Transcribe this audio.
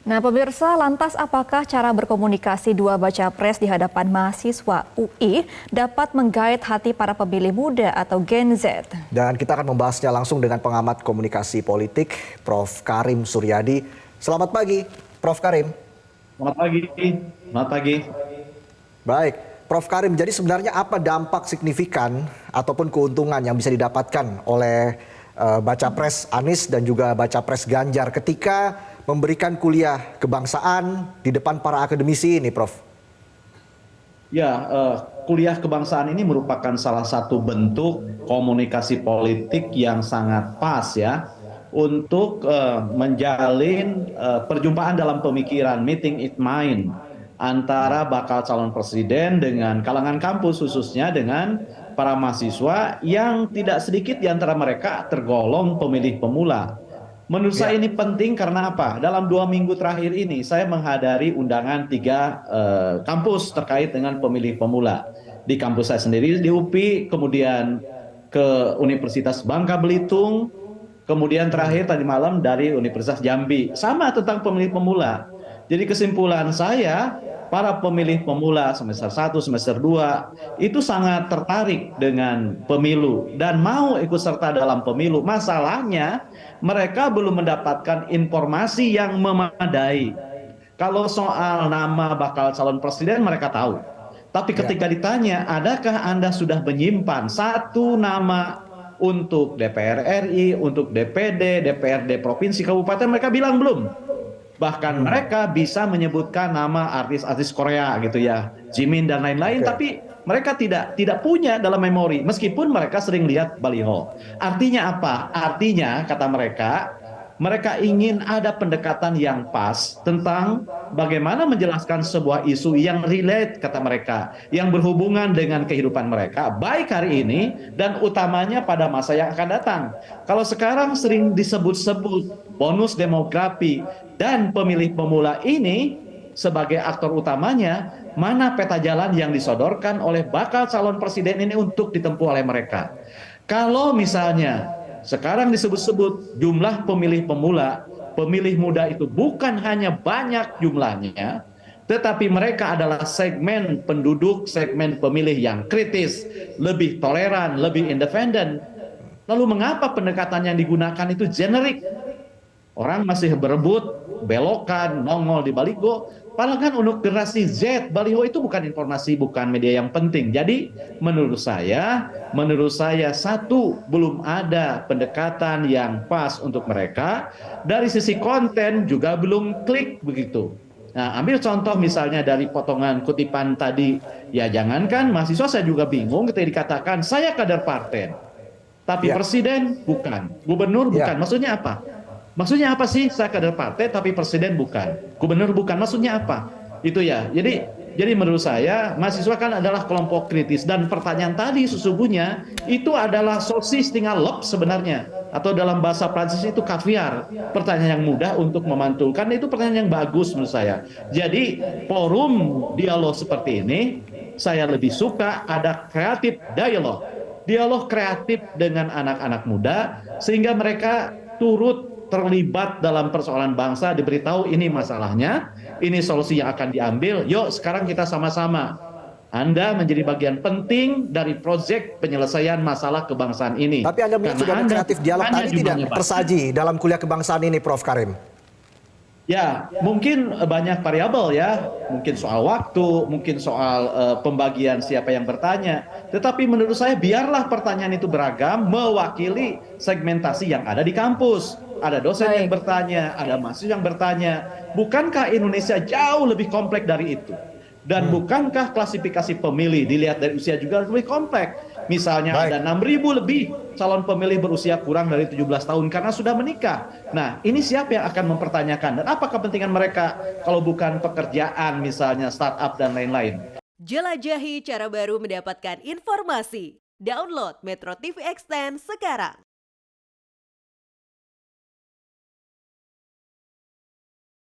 Nah, pemirsa, lantas apakah cara berkomunikasi dua baca pres di hadapan mahasiswa UI dapat menggait hati para pemilih muda atau Gen Z? Dan kita akan membahasnya langsung dengan pengamat komunikasi politik, Prof. Karim Suryadi. Selamat pagi, Prof. Karim. Selamat pagi. Selamat pagi. Baik, Prof. Karim, jadi sebenarnya apa dampak signifikan ataupun keuntungan yang bisa didapatkan oleh baca pres Anies dan juga baca pres Ganjar ketika memberikan kuliah kebangsaan di depan para akademisi ini, Prof? Ya, kuliah kebangsaan ini merupakan salah satu bentuk komunikasi politik yang sangat pas ya untuk menjalin perjumpaan dalam pemikiran, meeting it mind antara bakal calon presiden dengan kalangan kampus, khususnya dengan para mahasiswa yang tidak sedikit di antara mereka tergolong pemilih pemula. Menurut saya ini penting karena apa? Dalam 2 minggu terakhir ini saya menghadiri undangan 3 kampus terkait dengan pemilih pemula. Di kampus saya sendiri di UPI, kemudian ke Universitas Bangka Belitung, kemudian terakhir tadi malam dari Universitas Jambi. Sama tentang pemilih pemula. Jadi kesimpulan saya, para pemilih pemula semester 1, semester 2 itu sangat tertarik dengan pemilu dan mau ikut serta dalam pemilu. Masalahnya mereka belum mendapatkan informasi yang memadai. Kalau soal nama bakal calon presiden mereka tahu. Tapi ketika ditanya, adakah Anda sudah menyimpan satu nama untuk DPR RI, untuk DPD, DPRD provinsi, kabupaten, mereka bilang belum. Bahkan mereka bisa menyebutkan nama artis-artis Korea gitu ya, Jimin dan lain-lain, tapi mereka tidak punya dalam memori meskipun mereka sering lihat baliho. Artinya apa? Artinya kata mereka ingin ada pendekatan yang pas tentang bagaimana menjelaskan sebuah isu yang relate kata mereka, yang berhubungan dengan kehidupan mereka baik hari ini dan utamanya pada masa yang akan datang. Kalau sekarang sering disebut-sebut bonus demografi dan pemilih pemula ini sebagai aktor utamanya, mana peta jalan yang disodorkan oleh bakal calon presiden ini untuk ditempuh oleh mereka. Kalau misalnya sekarang disebut-sebut jumlah pemilih pemula, pemilih muda itu bukan hanya banyak jumlahnya, tetapi mereka adalah segmen penduduk, segmen pemilih yang kritis, lebih toleran, lebih independen. Lalu mengapa pendekatan yang digunakan itu generik? Orang masih berebut, belokan, nongol di baliho. Padahal kan untuk generasi Z, baliho itu bukan informasi, bukan media yang penting. Jadi menurut saya satu, belum ada pendekatan yang pas untuk mereka. Dari sisi konten juga belum klik begitu. Nah, ambil contoh misalnya dari potongan kutipan tadi. Ya jangankan mahasiswa, saya juga bingung ketika dikatakan saya kader partai. Tapi presiden bukan, gubernur bukan. Maksudnya apa? Maksudnya apa sih saya kader partai tapi presiden bukan, gubernur bukan, maksudnya apa? Itu ya. Jadi menurut saya mahasiswa kan adalah kelompok kritis dan pertanyaan tadi sesungguhnya itu adalah sosis tinggal lop sebenarnya, atau dalam bahasa Prancis itu kaviar. Pertanyaan yang mudah untuk memantulkan, itu pertanyaan yang bagus menurut saya. Jadi forum dialog seperti ini saya lebih suka ada kreatif dialog kreatif dengan anak-anak muda sehingga mereka turut terlibat dalam persoalan bangsa, diberitahu ini masalahnya, ini solusi yang akan diambil, yuk sekarang kita sama-sama. Anda menjadi bagian penting dari proyek penyelesaian masalah kebangsaan ini. Tapi Anda melihat sudah ada kreatif dialog tadi tidak tersaji dalam kuliah kebangsaan ini, Prof. Karim? Ya, mungkin banyak variabel ya, mungkin soal waktu, mungkin soal pembagian siapa yang bertanya. Tetapi menurut saya biarlah pertanyaan itu beragam, mewakili segmentasi yang ada di kampus. Ada dosen yang bertanya, ada mahasiswa yang bertanya. Bukankah Indonesia jauh lebih kompleks dari itu? Dan bukankah klasifikasi pemilih dilihat dari usia juga lebih kompleks? Misalnya ada 6.000 lebih calon pemilih berusia kurang dari 17 tahun karena sudah menikah. Nah, ini siapa yang akan mempertanyakan dan apa kepentingan mereka kalau bukan pekerjaan misalnya startup dan lain-lain. Jelajahi cara baru mendapatkan informasi. Download Metro TV Extend sekarang.